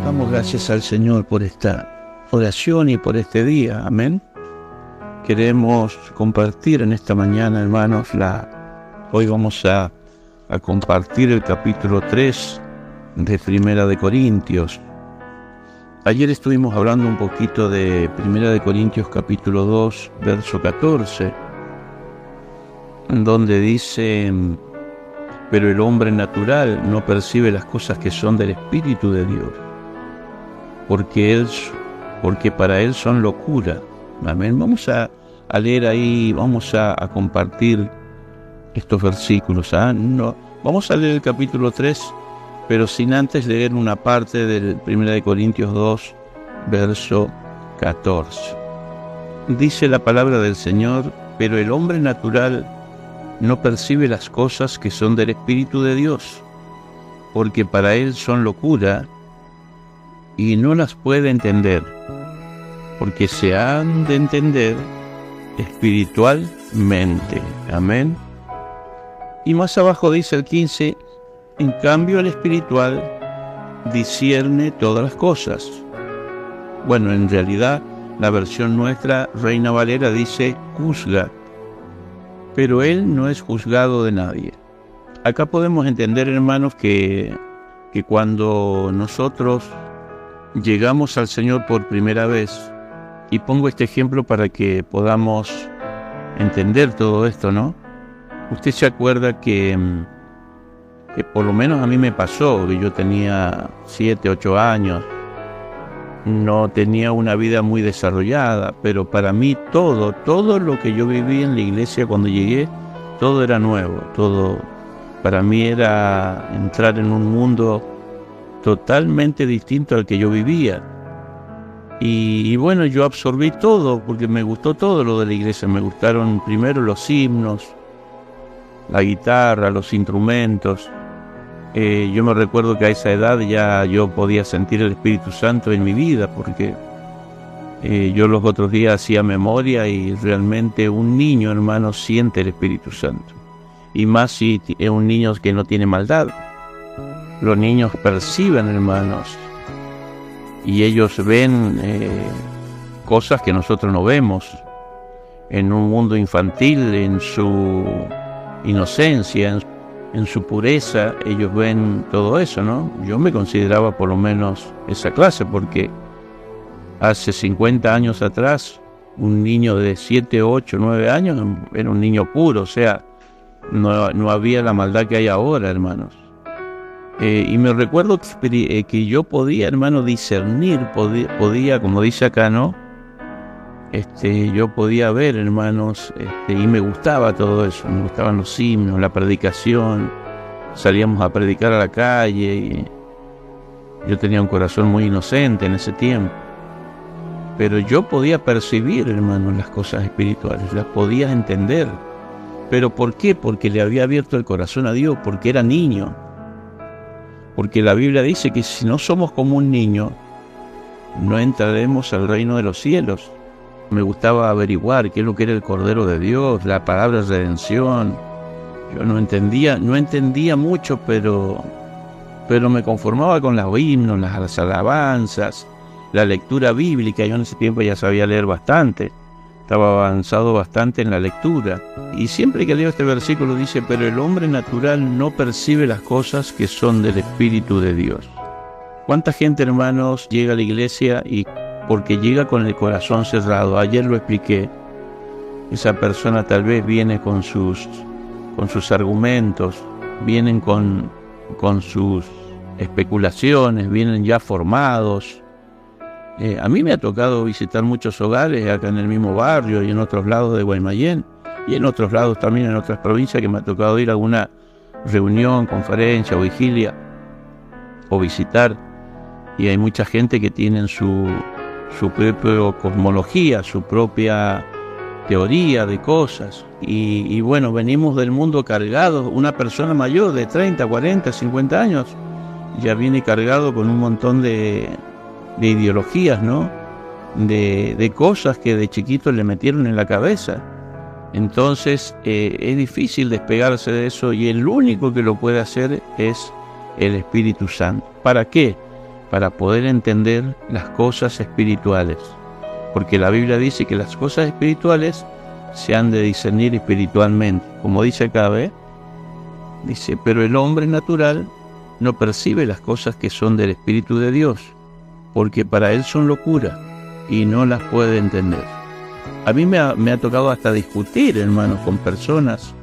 Damos gracias al Señor por esta oración y por este día. Amén. Queremos compartir en esta mañana, hermanos, hoy vamos a compartir el capítulo 3 de Primera de Corintios. Ayer estuvimos hablando un poquito de Primera de Corintios capítulo 2, verso 14, en donde dice: pero el hombre natural no percibe las cosas que son del Espíritu de Dios, porque para él son locura. Amén. Vamos a leer ahí, vamos a compartir estos versículos. No, vamos a leer el capítulo 3, pero sin antes leer una parte del 1 Corintios 2, verso 14. Dice la palabra del Señor: pero el hombre natural no percibe las cosas que son del Espíritu de Dios, porque para él son locura, y no las puede entender, porque se han de entender espiritualmente. Amén. Y más abajo dice el 15: en cambio el espiritual discierne todas las cosas. Bueno, en realidad la versión nuestra, Reina Valera, dice juzga, pero él no es juzgado de nadie. Acá podemos entender, hermanos, que cuando nosotros llegamos al Señor por primera vez, y pongo este ejemplo para que podamos entender todo esto, ¿no? Usted se acuerda que por lo menos a mí me pasó, que yo tenía 7, 8 años, no tenía una vida muy desarrollada, pero para mí todo lo que yo viví en la iglesia cuando llegué, todo era nuevo, todo para mí era entrar en un mundo totalmente distinto al que yo vivía. Y bueno, yo absorbí todo, porque me gustó todo lo de la iglesia. Me gustaron primero los himnos, la guitarra, los instrumentos. Yo me recuerdo que a esa edad ya yo podía sentir el Espíritu Santo en mi vida, porque yo los otros días hacía memoria y realmente un niño, hermano, siente el Espíritu Santo. Y más si es un niño que no tiene maldad. Los niños perciben, hermanos, y ellos ven cosas que nosotros no vemos. En un mundo infantil, en su inocencia, en su pureza, ellos ven todo eso, ¿no? Yo me consideraba por lo menos esa clase, porque hace 50 años atrás, un niño de 7, 8, 9 años era un niño puro, o sea, no había la maldad que hay ahora, hermanos. Y me recuerdo que yo podía, hermano, discernir, podía, como dice acá, ¿no? Yo podía ver, hermanos, y me gustaba todo eso, me gustaban los himnos, la predicación, salíamos a predicar a la calle, y yo tenía un corazón muy inocente en ese tiempo, pero yo podía percibir, hermanos, las cosas espirituales, las podía entender. ¿Pero por qué? Porque le había abierto el corazón a Dios, porque era niño. Porque la Biblia dice que si no somos como un niño, no entraremos al reino de los cielos. Me gustaba averiguar qué es lo que era el Cordero de Dios, la palabra redención. Yo no entendía mucho, pero me conformaba con los himnos, las alabanzas, la lectura bíblica. Yo en ese tiempo ya sabía leer bastante, estaba avanzado bastante en la lectura. Y siempre que leo este versículo dice: pero el hombre natural no percibe las cosas que son del Espíritu de Dios. ¿Cuánta gente, hermanos, llega a la iglesia y porque llega con el corazón cerrado? Ayer lo expliqué. Esa persona tal vez viene con sus argumentos, vienen con sus especulaciones, vienen ya formados. A mí me ha tocado visitar muchos hogares acá en el mismo barrio y en otros lados de Guaymallén, y en otros lados también, en otras provincias, que me ha tocado ir a alguna reunión, conferencia o vigilia o visitar, y hay mucha gente que tiene su propia cosmología, su propia teoría, de cosas. Y bueno, venimos del mundo cargados. Una persona mayor de 30, 40, 50 años ya viene cargado con un montón de ideologías, ¿no? De cosas que de chiquito le metieron en la cabeza. Entonces es difícil despegarse de eso, y el único que lo puede hacer es el Espíritu Santo. ¿Para qué? Para poder entender las cosas espirituales. Porque la Biblia dice que las cosas espirituales se han de discernir espiritualmente. Como dice acá, ¿ve? Dice, pero el hombre natural no percibe las cosas que son del Espíritu de Dios, porque para él son locura y no las puede entender. A mí me ha tocado hasta discutir, hermanos, con personas.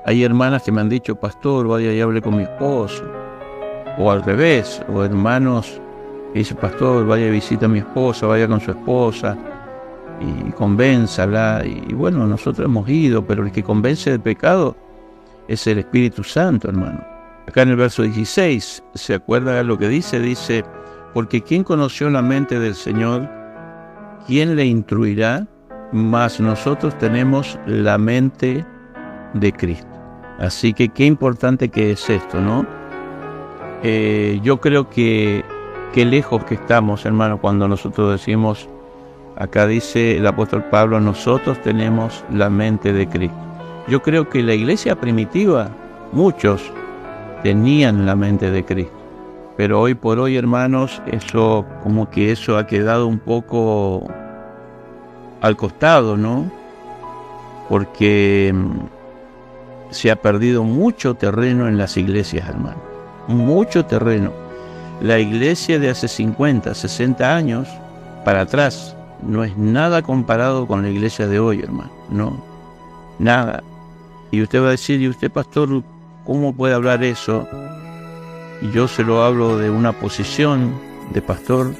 Hay hermanas que me han dicho, pastor, vaya y hable con mi esposo. O al revés, o hermanos que dicen, pastor, vaya y visita a mi esposa, vaya con su esposa y convénzala. Y bueno, nosotros hemos ido, pero el que convence del pecado es el Espíritu Santo, hermano. Acá en el verso 16, ¿se acuerda lo que dice? Dice, porque ¿quién conoció la mente del Señor? ¿Quién le instruirá? Mas nosotros tenemos la mente de Cristo. Así que qué importante que es esto, ¿no? Yo creo que qué lejos que estamos, hermano, cuando nosotros decimos, acá dice el apóstol Pablo, nosotros tenemos la mente de Cristo. Yo creo que la iglesia primitiva, muchos tenían la mente de Cristo. Pero hoy por hoy, hermanos, eso ha quedado un poco al costado, ¿no? Porque se ha perdido mucho terreno en las iglesias, hermano. Mucho terreno. La iglesia de hace 50, 60 años para atrás no es nada comparado con la iglesia de hoy, hermano. No, nada. Y usted va a decir, ¿y usted, pastor, cómo puede hablar eso? Y yo se lo hablo de una posición de pastor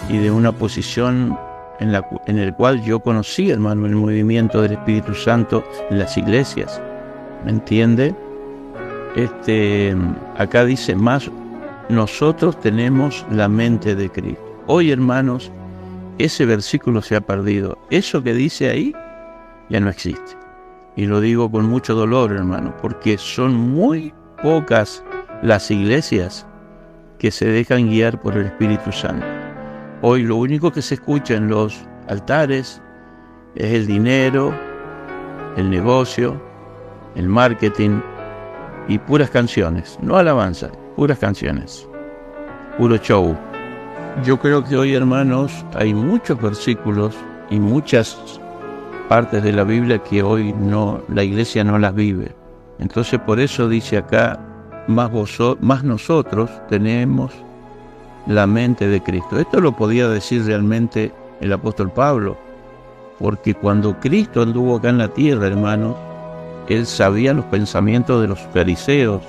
y de una posición en el cual yo conocí, hermano, el movimiento del Espíritu Santo en las iglesias. ¿Me entiende? Acá dice, más nosotros tenemos la mente de Cristo. Hoy, hermanos, ese versículo se ha perdido. Eso que dice ahí ya no existe. Y lo digo con mucho dolor, hermano, porque son muy pocas las iglesias que se dejan guiar por el Espíritu Santo. Hoy lo único que se escucha en los altares es el dinero, el negocio, el marketing y puras canciones, no alabanza, puras canciones, puro show. Yo creo que hoy, hermanos, hay muchos versículos y muchas partes de la Biblia que hoy la iglesia no las vive. Entonces por eso dice acá, más nosotros tenemos la mente de Cristo. Esto lo podía decir realmente el apóstol Pablo, porque cuando Cristo anduvo acá en la tierra, hermanos, él sabía los pensamientos de los fariseos,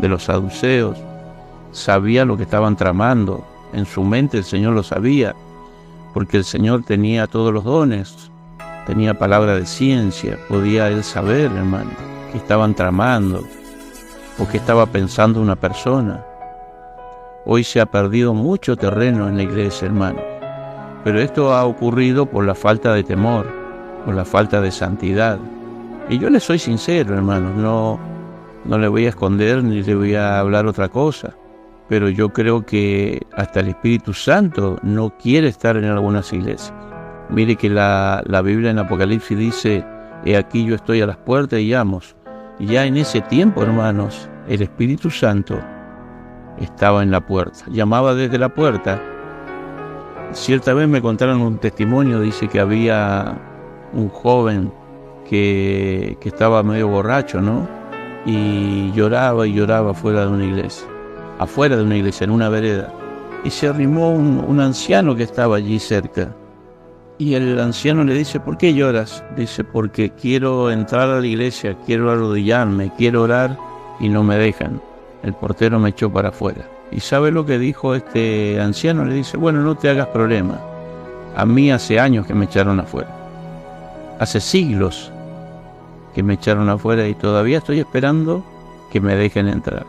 de los saduceos, sabía lo que estaban tramando. En su mente el Señor lo sabía, porque el Señor tenía todos los dones, tenía palabra de ciencia, podía él saber, hermano, qué estaban tramando o qué estaba pensando una persona. Hoy se ha perdido mucho terreno en la iglesia, hermano, pero esto ha ocurrido por la falta de temor, por la falta de santidad. Y yo le soy sincero, hermano, no le voy a esconder ni le voy a hablar otra cosa, pero yo creo que hasta el Espíritu Santo no quiere estar en algunas iglesias. Mire que la Biblia en Apocalipsis dice, he aquí yo estoy a las puertas y llamo. Y ya en ese tiempo, hermanos, el Espíritu Santo estaba en la puerta, llamaba desde la puerta. Cierta vez me contaron un testimonio, dice que había un joven que estaba medio borracho, ¿no? Y lloraba afuera de una iglesia, en una vereda. Y se arrimó un anciano que estaba allí cerca. Y el anciano le dice, ¿por qué lloras? Dice, porque quiero entrar a la iglesia, quiero arrodillarme, quiero orar y no me dejan. El portero me echó para afuera. ¿Y sabe lo que dijo este anciano? Le dice, bueno, no te hagas problema. A mí hace años que me echaron afuera. Hace siglos que me echaron afuera y todavía estoy esperando que me dejen entrar.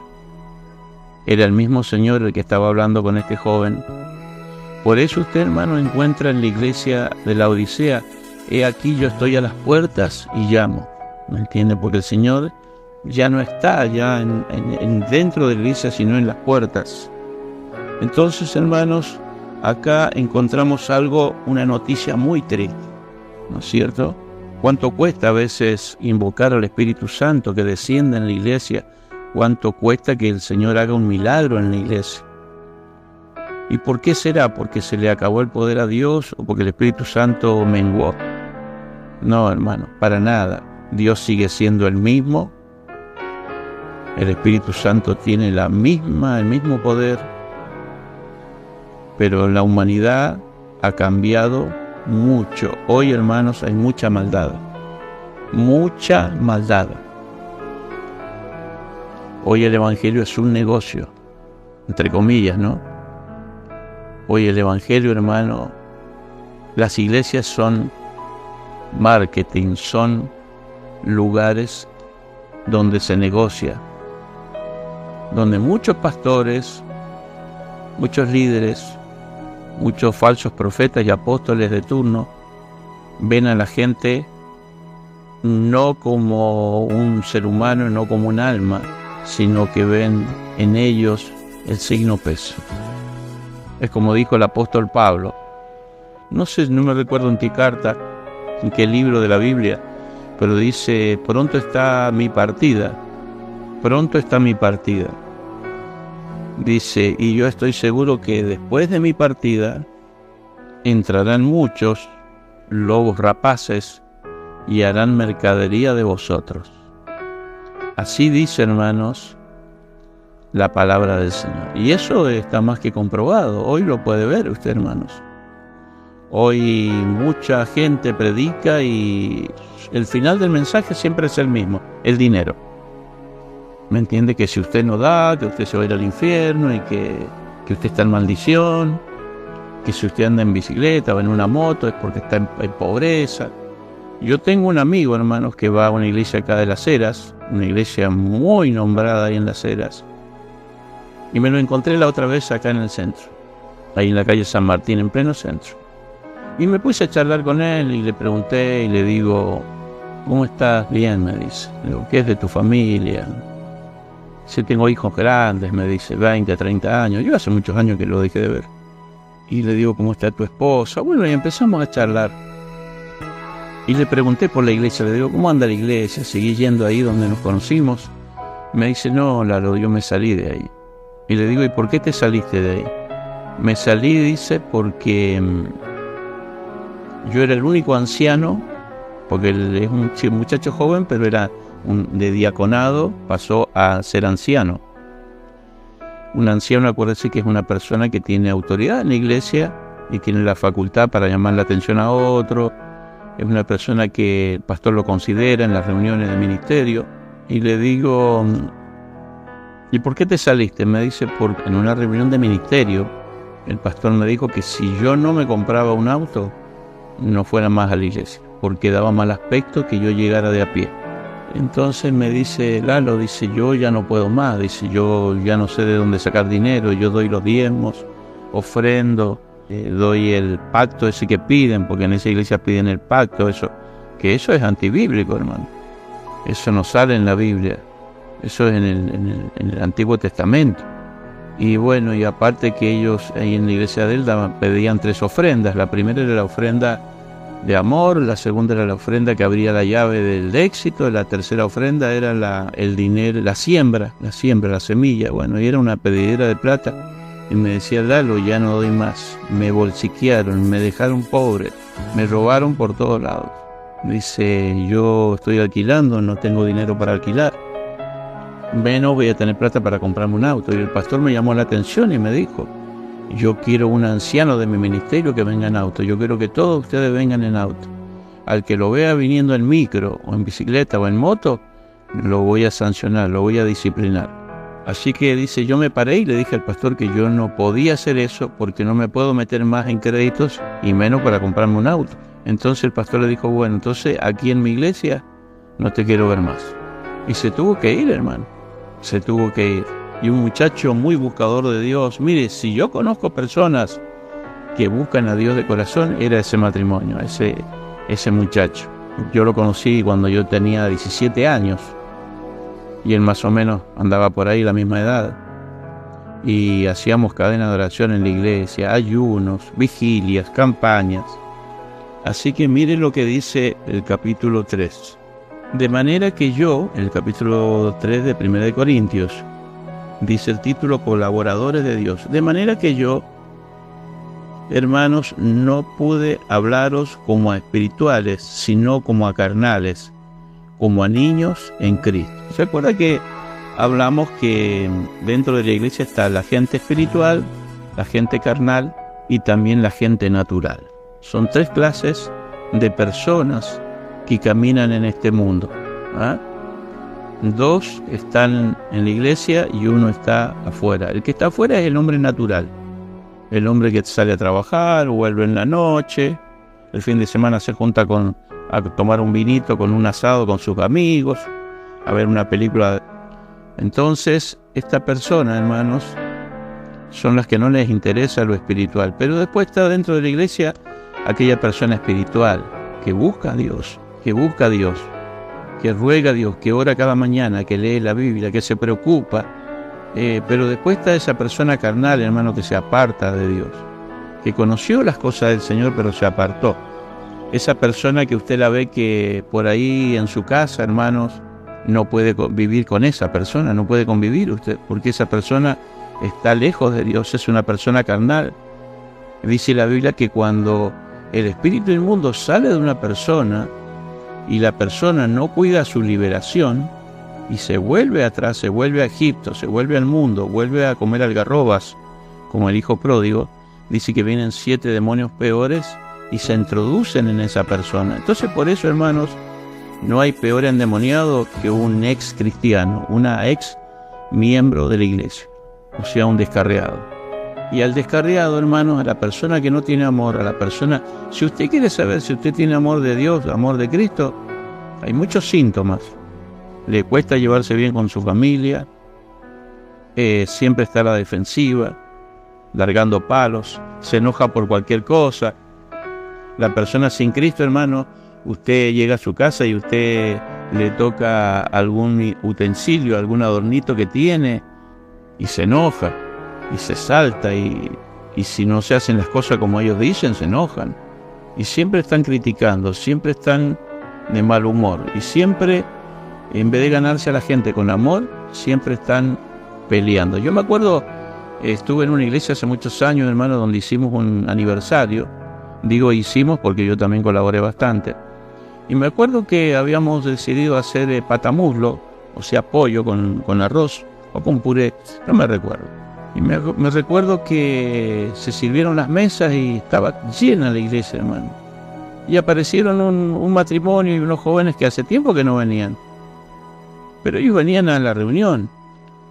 Era el mismo Señor el que estaba hablando con este joven. Por eso usted, hermano, encuentra en la iglesia de la Odisea he aquí yo estoy a las puertas y llamo. ¿Me entiende? Porque el Señor ya no está ya dentro de la iglesia, sino en las puertas. Entonces, hermanos, acá encontramos una noticia muy triste, ¿no es cierto? ¿Cuánto cuesta a veces invocar al Espíritu Santo que descienda en la iglesia? ¿Cuánto cuesta que el Señor haga un milagro en la iglesia? ¿Y por qué será? ¿Porque se le acabó el poder a Dios o porque el Espíritu Santo menguó? No, hermano, para nada. Dios sigue siendo el mismo. El Espíritu Santo tiene el mismo poder. Pero la humanidad ha cambiado mucho. Hoy, hermanos, hay mucha maldad. Mucha maldad. Hoy el Evangelio es un negocio, entre comillas, ¿no? Hoy el Evangelio, hermano, las iglesias son marketing, son lugares donde se negocia, donde muchos pastores, muchos líderes, muchos falsos profetas y apóstoles de turno ven a la gente no como un ser humano, no como un alma, sino que ven en ellos el signo peso. Es como dijo el apóstol Pablo, no me recuerdo en qué carta, en qué libro de la Biblia, pero dice, pronto está mi partida, dice, y yo estoy seguro que después de mi partida entrarán muchos lobos rapaces y harán mercadería de vosotros. Así dice, hermanos, la palabra del Señor. Y eso está más que comprobado. Hoy lo puede ver usted, hermanos. Hoy mucha gente predica y el final del mensaje siempre es el mismo, el dinero. ¿Me entiende? Que si usted no da, que usted se va a ir al infierno y que usted está en maldición, que si usted anda en bicicleta o en una moto es porque está en pobreza. Yo tengo un amigo, hermanos, que va a una iglesia acá de Las Heras, una iglesia muy nombrada ahí en Las Heras, y me lo encontré la otra vez acá en el centro, ahí en la calle San Martín, en pleno centro. Y me puse a charlar con él y le pregunté y le digo, ¿cómo estás? Bien, me dice. Le digo, ¿qué es de tu familia? Si tengo hijos grandes, me dice, 20, 30 años. Yo hace muchos años que lo dejé de ver. Y le digo, ¿cómo está tu esposa? Bueno, y empezamos a charlar. Y le pregunté por la iglesia, le digo, ¿cómo anda la iglesia? Seguí yendo ahí donde nos conocimos. Me dice, no, Lalo, yo me salí de ahí. Y le digo, ¿y por qué te saliste de ahí? Me salí, dice, porque yo era el único anciano, porque él es un muchacho joven, pero era de diaconado, pasó a ser anciano. Un anciano, acuérdese que es una persona que tiene autoridad en la iglesia y tiene la facultad para llamar la atención a otro. Es una persona que el pastor lo considera en las reuniones de ministerio. Y le digo, ¿y por qué te saliste? Me dice, porque en una reunión de ministerio, el pastor me dijo que si yo no me compraba un auto, no fuera más a la iglesia, porque daba mal aspecto que yo llegara de a pie. Entonces me dice, Lalo, dice, yo ya no puedo más, dice, yo ya no sé de dónde sacar dinero, yo doy los diezmos, ofrendo, doy el pacto ese que piden, porque en esa iglesia piden el pacto, eso es antibíblico, hermano. Eso no sale en la Biblia, eso es en el Antiguo Testamento. Y bueno, y aparte que ellos ahí en la iglesia de él pedían 3 ofrendas. La primera era la ofrenda de amor, la segunda era la ofrenda que abría la llave del éxito, la tercera ofrenda era el dinero, la siembra, la semilla. Bueno, y era una pedidera de plata. Y me decía, Lalo, ya no doy más. Me bolsiquearon, me dejaron pobre, me robaron por todos lados. Dice, yo estoy alquilando, no tengo dinero para alquilar. Bueno, voy a tener plata para comprarme un auto. Y el pastor me llamó la atención y me dijo, yo quiero un anciano de mi ministerio que venga en auto. Yo quiero que todos ustedes vengan en auto. Al que lo vea viniendo en micro, o en bicicleta, o en moto, lo voy a sancionar, lo voy a disciplinar. Así que dice, yo me paré y le dije al pastor que yo no podía hacer eso porque no me puedo meter más en créditos y menos para comprarme un auto. Entonces el pastor le dijo, bueno, entonces aquí en mi iglesia no te quiero ver más. Y se tuvo que ir, hermano. Se tuvo que ir. Y un muchacho muy buscador de Dios. Mire, si yo conozco personas que buscan a Dios de corazón, era ese matrimonio, ese muchacho. Yo lo conocí cuando yo tenía 17 años y él más o menos andaba por ahí la misma edad. Y hacíamos cadena de oración en la iglesia, ayunos, vigilias, campañas. Así que mire lo que dice el capítulo 3. De manera que yo, el capítulo 3 de 1 de Corintios, dice el título, colaboradores de Dios. De manera que yo, hermanos, no pude hablaros como a espirituales, sino como a carnales, como a niños en Cristo. ¿Se acuerda que hablamos que dentro de la iglesia está la gente espiritual, la gente carnal y también la gente natural? Son 3 clases de personas que caminan en este mundo. 2 están en la iglesia y 1 está afuera. El que está afuera es el hombre natural. El hombre que sale a trabajar, vuelve en la noche, el fin de semana se junta a tomar un vinito con un asado con sus amigos, a ver una película. Entonces, esta persona, hermanos, son las que no les interesa lo espiritual. Pero después está dentro de la iglesia aquella persona espiritual que busca a Dios, que ruega a Dios, que ora cada mañana, que lee la Biblia, que se preocupa. Pero después está esa persona carnal, hermano, que se aparta de Dios, que conoció las cosas del Señor, pero se apartó. Esa persona que usted la ve que por ahí en su casa, hermanos, no puede vivir con esa persona, no puede convivir usted, porque esa persona está lejos de Dios, es una persona carnal. Dice la Biblia que cuando el espíritu inmundo sale de una persona y la persona no cuida su liberación y se vuelve atrás, se vuelve a Egipto, se vuelve al mundo, vuelve a comer algarrobas como el hijo pródigo, dice que vienen 7 demonios peores y se introducen en esa persona. Entonces, por eso, hermanos, no hay peor endemoniado que un ex cristiano, una ex miembro de la iglesia, o sea, un descarriado. Y al descarriado, hermanos, a la persona que no tiene amor, a la persona, si usted quiere saber si usted tiene amor de Dios, amor de Cristo, hay muchos síntomas. Le cuesta llevarse bien con su familia, siempre está a la defensiva, largando palos, se enoja por cualquier cosa. La persona sin Cristo, hermano, usted llega a su casa y usted le toca algún utensilio, algún adornito que tiene y se enoja y se salta y si no se hacen las cosas como ellos dicen, se enojan. Y siempre están criticando, siempre están de mal humor y siempre, en vez de ganarse a la gente con amor, siempre están peleando. Yo me acuerdo, estuve en una iglesia hace muchos años, hermano, donde hicimos un aniversario. Digo hicimos porque yo también colaboré bastante. Y me acuerdo que habíamos decidido hacer patamuslo, o sea, pollo con arroz o con puré, no me recuerdo. Y me recuerdo que se sirvieron las mesas y estaba llena la iglesia, hermano. Y aparecieron un matrimonio y unos jóvenes que hace tiempo que no venían. Pero ellos venían a la reunión.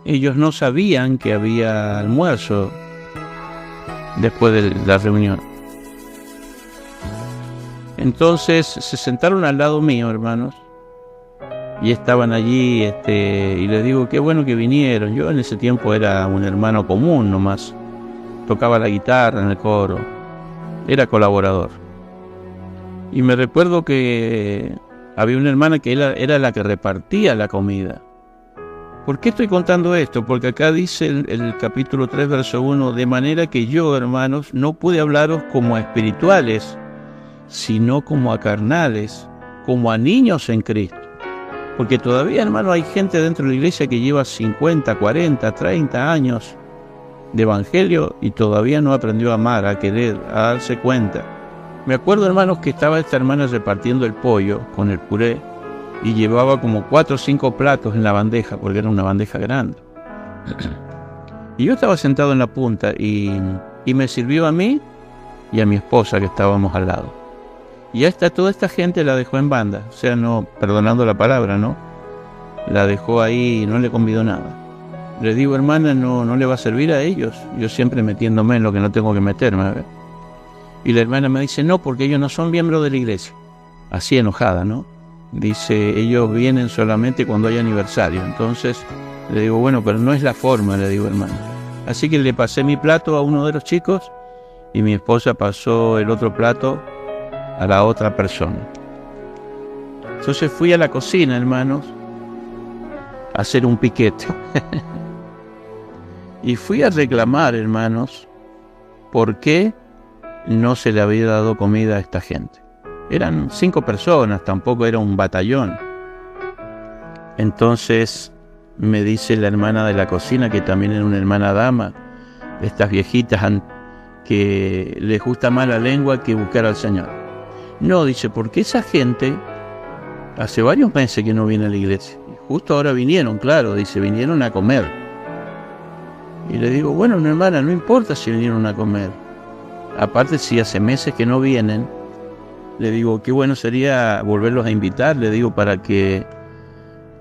Ellos no sabían que había almuerzo después de la reunión. Entonces se sentaron al lado mío, hermanos, y estaban allí, y les digo, qué bueno que vinieron. Yo en ese tiempo era un hermano común nomás, tocaba la guitarra en el coro, era colaborador. Y me recuerdo que había una hermana que era la que repartía la comida. ¿Por qué estoy contando esto? Porque acá dice el capítulo 3, verso 1, de manera que yo, hermanos, no pude hablaros como a espirituales, sino como a carnales, como a niños en Cristo. Porque todavía, hermano, hay gente dentro de la iglesia que lleva 50, 40, 30 años de evangelio y todavía no aprendió a amar, a querer, a darse cuenta. Me acuerdo, hermanos, que estaba esta hermana repartiendo el pollo con el puré y llevaba como 4 o 5 platos en la bandeja, porque era una bandeja grande. Y yo estaba sentado en la punta y me sirvió a mí y a mi esposa que estábamos al lado. Y toda esta gente la dejó en banda, o sea, no, perdonando la palabra, ¿no? La dejó ahí y no le convidó nada. Le digo, hermana, no le va a servir a ellos. Yo siempre metiéndome en lo que no tengo que meterme, ¿verdad? Y la hermana me dice, no, porque ellos no son miembros de la iglesia. Así enojada, ¿no? Dice, ellos vienen solamente cuando hay aniversario. Entonces, le digo, bueno, pero no es la forma, le digo, hermana. Así que le pasé mi plato a uno de los chicos y mi esposa pasó el otro plato a la otra persona. Entonces fui a la cocina, hermanos, a hacer un piquete. Y fui a reclamar, hermanos, por qué no se le había dado comida a esta gente. Eran 5 personas, tampoco era un batallón. Entonces me dice la hermana de la cocina, que también era una hermana dama, estas viejitas que les gusta más la lengua que buscar al Señor. No, dice, porque esa gente hace varios meses que no viene a la iglesia. Y justo ahora vinieron, claro, dice, vinieron a comer. Y le digo, bueno, mi hermana, no importa si vinieron a comer. Aparte, si hace meses que no vienen, le digo, qué bueno sería volverlos a invitar, le digo, para que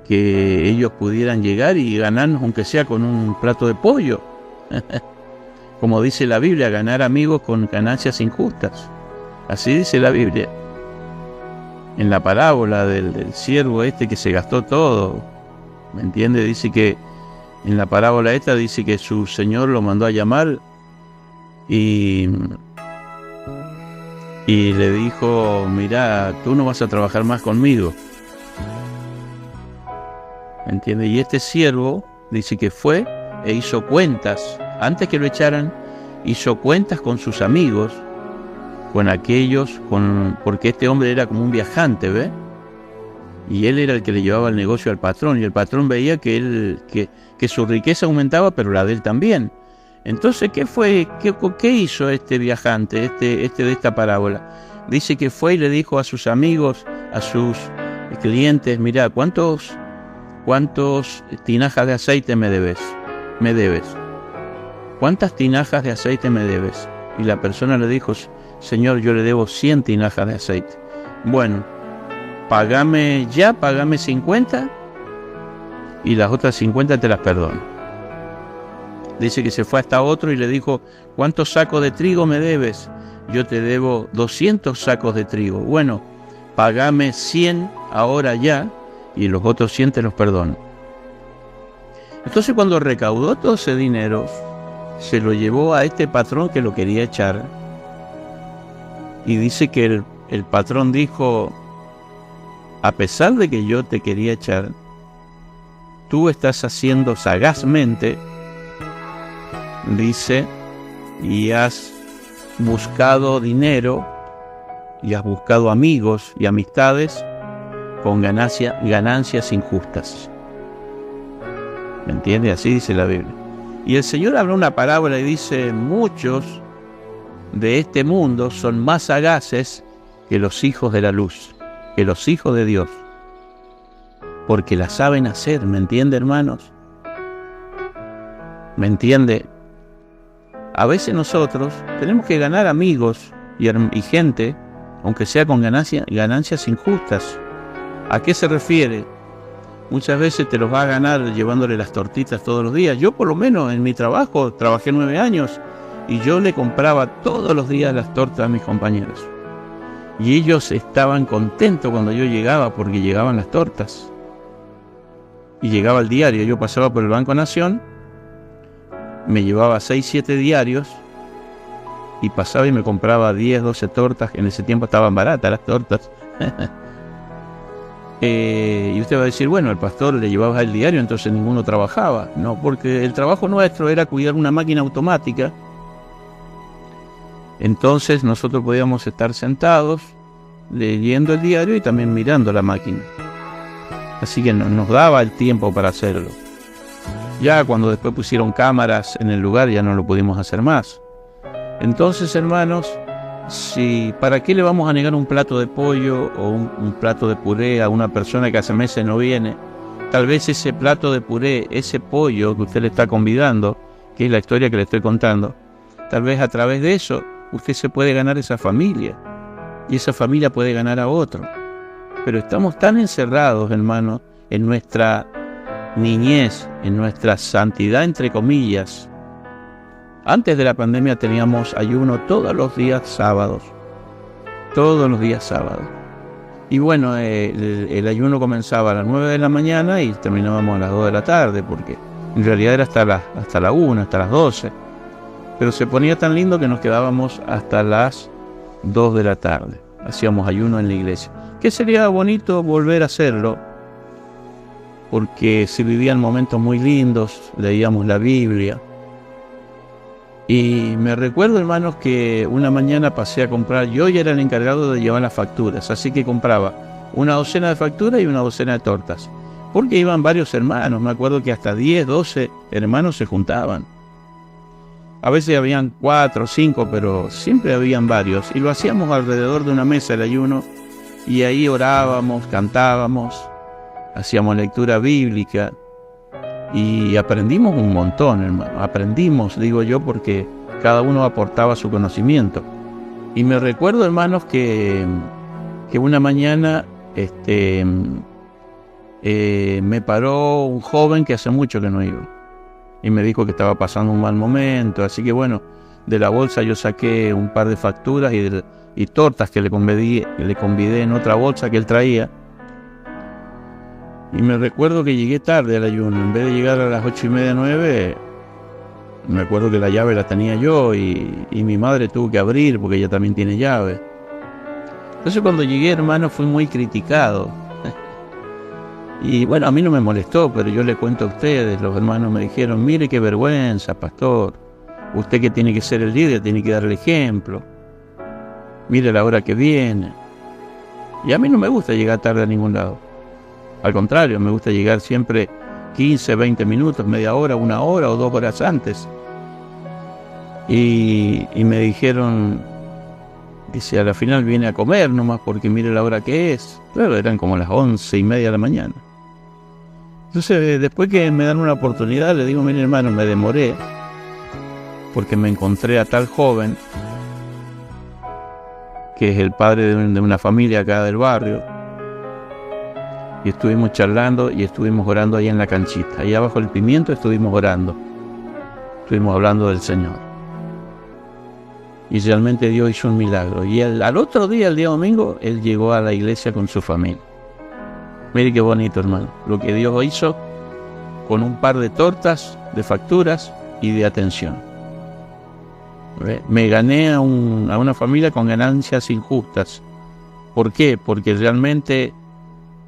ellos pudieran llegar y ganarnos, aunque sea con un plato de pollo. Como dice la Biblia, ganar amigos con ganancias injustas. Así dice la Biblia. En la parábola del siervo que se gastó todo, ¿me entiende? Dice que en la parábola esta dice que su señor lo mandó a llamar y le dijo, mira, tú no vas a trabajar más conmigo. ¿Me entiende? Y este siervo dice que fue e hizo cuentas, antes que lo echaran, hizo cuentas con sus amigos, con aquellos, porque este hombre era como un viajante, ¿ve? Y él era el que le llevaba el negocio al patrón, y el patrón veía que su riqueza aumentaba, pero la de él también. Entonces, ¿qué hizo este viajante, de esta parábola? Dice que fue y le dijo a sus amigos, a sus clientes, mira, ¿cuántos tinajas de aceite me debes? ¿Cuántas tinajas de aceite me debes? Y la persona le dijo, Señor, yo le debo 100 tinajas de aceite. Bueno, pagame 50 y las otras 50 te las perdono. Dice que se fue hasta otro y le dijo, ¿cuántos sacos de trigo me debes? Yo te debo 200 sacos de trigo. Bueno, pagame 100 ahora ya y los otros 100 te los perdono. Entonces cuando recaudó todo ese dinero, se lo llevó a este patrón que lo quería echar. Y dice que el patrón dijo, a pesar de que yo te quería echar, tú estás haciendo sagazmente, dice, y has buscado dinero, y has buscado amigos y amistades con ganancias injustas. ¿Me entiende? Así dice la Biblia. Y el Señor habla una parábola y dice, muchos de este mundo son más sagaces que los hijos de la luz, que los hijos de Dios, porque la saben hacer. ¿Me entiende, hermanos? ¿Me entiende? A veces nosotros tenemos que ganar amigos y gente, aunque sea con ganancias injustas. ¿A qué se refiere? Muchas veces te los va a ganar llevándole las tortitas todos los días. Yo por lo menos en mi trabajo trabajé 9 años y yo le compraba todos los días las tortas a mis compañeros. Y ellos estaban contentos cuando yo llegaba porque llegaban las tortas. Y llegaba el diario. Yo pasaba por el Banco Nación, me llevaba 6-7 diarios y pasaba y me compraba 10-12 tortas. En ese tiempo estaban baratas las tortas. Y usted va a decir, bueno, el pastor le llevaba el diario, entonces ninguno trabajaba. No, porque el trabajo nuestro era cuidar una máquina automática. Entonces nosotros podíamos estar sentados leyendo el diario y también mirando la máquina. Así que nos daba el tiempo para hacerlo. Ya cuando después pusieron cámaras en el lugar ya no lo pudimos hacer más. Entonces, hermanos, ¿para qué le vamos a negar un plato de pollo o un plato de puré a una persona que hace meses no viene? Tal vez ese plato de puré, ese pollo que usted le está convidando, que es la historia que le estoy contando, tal vez a través de eso usted se puede ganar esa familia y esa familia puede ganar a otro. Pero estamos tan encerrados, hermanos, en nuestra niñez, en nuestra santidad, entre comillas. Antes de la pandemia teníamos ayuno todos los días sábados. Todos los días sábados. Y bueno, el ayuno comenzaba a las 9 de la mañana y terminábamos a las 2 de la tarde, porque en realidad era hasta la 1, hasta las 12. Pero se ponía tan lindo que nos quedábamos hasta las 2 de la tarde. hacíamos ayuno en la iglesia. Que sería bonito volver a hacerlo, porque se vivían momentos muy lindos, leíamos la Biblia. Y me recuerdo, hermanos, que una mañana pasé a comprar, yo ya era el encargado de llevar las facturas, así que compraba una docena de facturas y una docena de tortas, porque iban varios hermanos. Me acuerdo que hasta 10, 12 hermanos se juntaban. A veces habían 4 o 5, pero siempre habían varios, y lo hacíamos alrededor de una mesa el ayuno, y ahí orábamos, cantábamos, hacíamos lectura bíblica, y aprendimos un montón, hermano. Aprendimos, digo yo, porque cada uno aportaba su conocimiento. Y me recuerdo, hermanos, que una mañana me paró un joven que hace mucho que no iba, y me dijo que estaba pasando un mal momento. Así que bueno, de la bolsa yo saqué un par de facturas y tortas que le convidé en otra bolsa que él traía. Y me recuerdo que llegué tarde al ayuno. En vez de llegar a las 8:30, 9, me acuerdo que la llave la tenía yo, y mi madre tuvo que abrir porque ella también tiene llave. Entonces cuando llegué, hermano, fui muy criticado. Y bueno, a mí no me molestó, pero yo le cuento a ustedes, los hermanos me dijeron: mire qué vergüenza, pastor, usted que tiene que ser el líder, tiene que dar el ejemplo, mire la hora que viene. Y a mí no me gusta llegar tarde a ningún lado. Al contrario, me gusta llegar siempre 15, 20 minutos, media hora, 1 hora o 2 horas antes. Y me dijeron, dice, a la final viene a comer nomás porque mire la hora que es. Claro, eran como las 11:30 de la mañana. Entonces, después que me dan una oportunidad, le digo: mire, hermano, me demoré porque me encontré a tal joven, que es el padre de una familia acá del barrio, y estuvimos charlando y estuvimos orando ahí en la canchita, ahí abajo del pimiento estuvimos orando, estuvimos hablando del Señor, y realmente Dios hizo un milagro. Y al otro día, el día domingo, él llegó a la iglesia con su familia. Mire qué bonito, hermano, lo que Dios hizo con un par de tortas, de facturas y de atención. Me gané a una familia con ganancias injustas. ¿Por qué? Porque realmente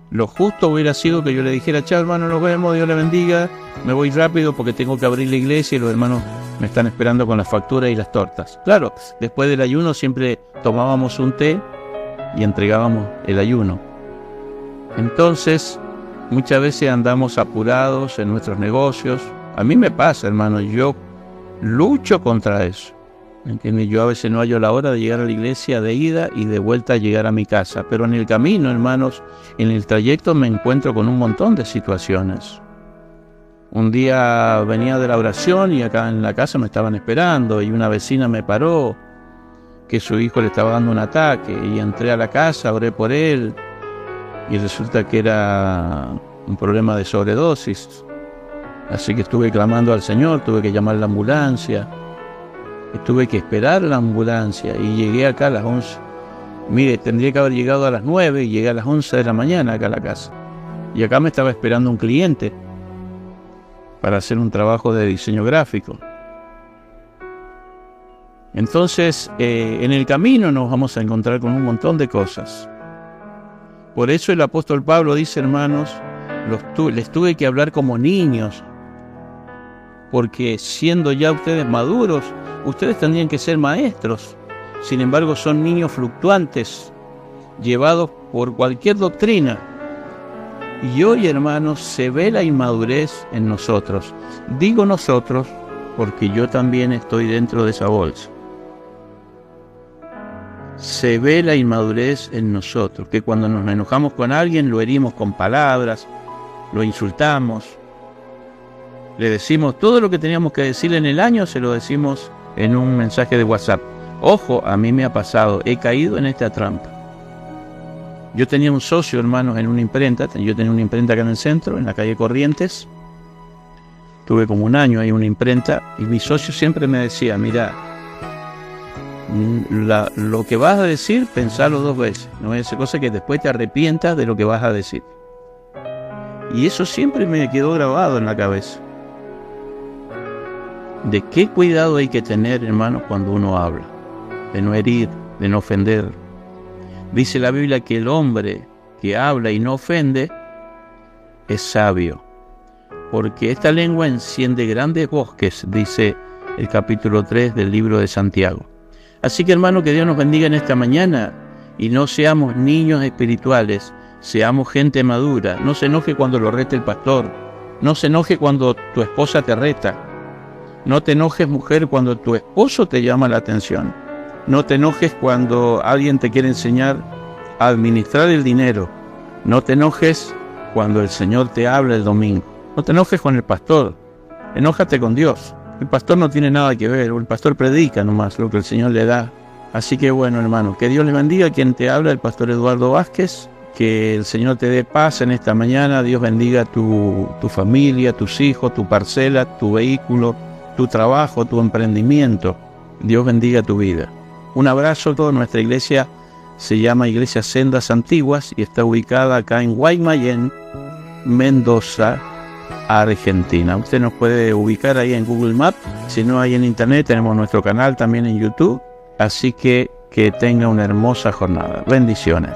lo justo hubiera sido que yo le dijera: chao, hermano, nos vemos, Dios le bendiga, me voy rápido porque tengo que abrir la iglesia y los hermanos me están esperando con las facturas y las tortas. Claro, después del ayuno siempre tomábamos un té y entregábamos el ayuno. Entonces, muchas veces andamos apurados en nuestros negocios. A mí me pasa, hermano, yo lucho contra eso. ¿Entiendes? Yo a veces no hallo la hora de llegar a la iglesia, de ida y de vuelta a llegar a mi casa. Pero en el camino, hermanos, en el trayecto me encuentro con un montón de situaciones. Un día venía de la oración y acá en la casa me estaban esperando, y una vecina me paró que su hijo le estaba dando un ataque, y entré a la casa, oré por él, y resulta que era un problema de sobredosis. Así que estuve clamando al Señor, tuve que llamar a la ambulancia. Tuve que esperar la ambulancia y llegué acá a las 11. Mire, tendría que haber llegado a las 9 y llegué a las 11 de la mañana acá a la casa. Y acá me estaba esperando un cliente para hacer un trabajo de diseño gráfico. Entonces, en el camino nos vamos a encontrar con un montón de cosas. Por eso el apóstol Pablo dice, hermanos, les tuve que hablar como niños, porque siendo ya ustedes maduros, ustedes tendrían que ser maestros. Sin embargo, son niños fluctuantes, llevados por cualquier doctrina. Y hoy, hermanos, se ve la inmadurez en nosotros. Digo nosotros porque yo también estoy dentro de esa bolsa. Se ve la inmadurez en nosotros, que cuando nos enojamos con alguien lo herimos con palabras, lo insultamos, le decimos todo lo que teníamos que decirle en el año, se lo decimos en un mensaje de WhatsApp. Ojo, a mí me ha pasado, he caído en esta trampa. Yo tenía un socio, hermanos, en una imprenta. Yo tenía una imprenta acá en el centro, en la calle Corrientes. Tuve como un año ahí una imprenta, y mi socio siempre me decía: mira, lo que vas a decir, pensalo 2 veces. No es esa cosa que después te arrepientas de lo que vas a decir. Y eso siempre me quedó grabado en la cabeza. De qué cuidado hay que tener, hermanos, cuando uno habla. De no herir, de no ofender, Dice la Biblia que el hombre que habla y no ofende es sabio, porque esta lengua enciende grandes bosques, dice el capítulo 3 del libro de Santiago. Así que, hermano, que Dios nos bendiga en esta mañana y no seamos niños espirituales, seamos gente madura. No se enoje cuando lo rete el pastor, no se enoje cuando tu esposa te reta, no te enojes, mujer, cuando tu esposo te llama la atención, no te enojes cuando alguien te quiere enseñar a administrar el dinero, no te enojes cuando el Señor te habla el domingo, no te enojes con el pastor, enójate con Dios. El pastor no tiene nada que ver, el pastor predica nomás lo que el Señor le da. Así que bueno, hermano, que Dios le bendiga. Quien te habla, el pastor Eduardo Vázquez. Que el Señor te dé paz en esta mañana. Dios bendiga tu familia, tus hijos, tu parcela, tu vehículo, tu trabajo, tu emprendimiento. Dios bendiga tu vida. Un abrazo a toda nuestra iglesia. Se llama Iglesia Sendas Antiguas y está ubicada acá en Guaymallén, Mendoza, Argentina. Usted nos puede ubicar ahí en Google Maps. Si no, hay en internet, tenemos nuestro canal también en YouTube. Así que tenga una hermosa jornada. Bendiciones.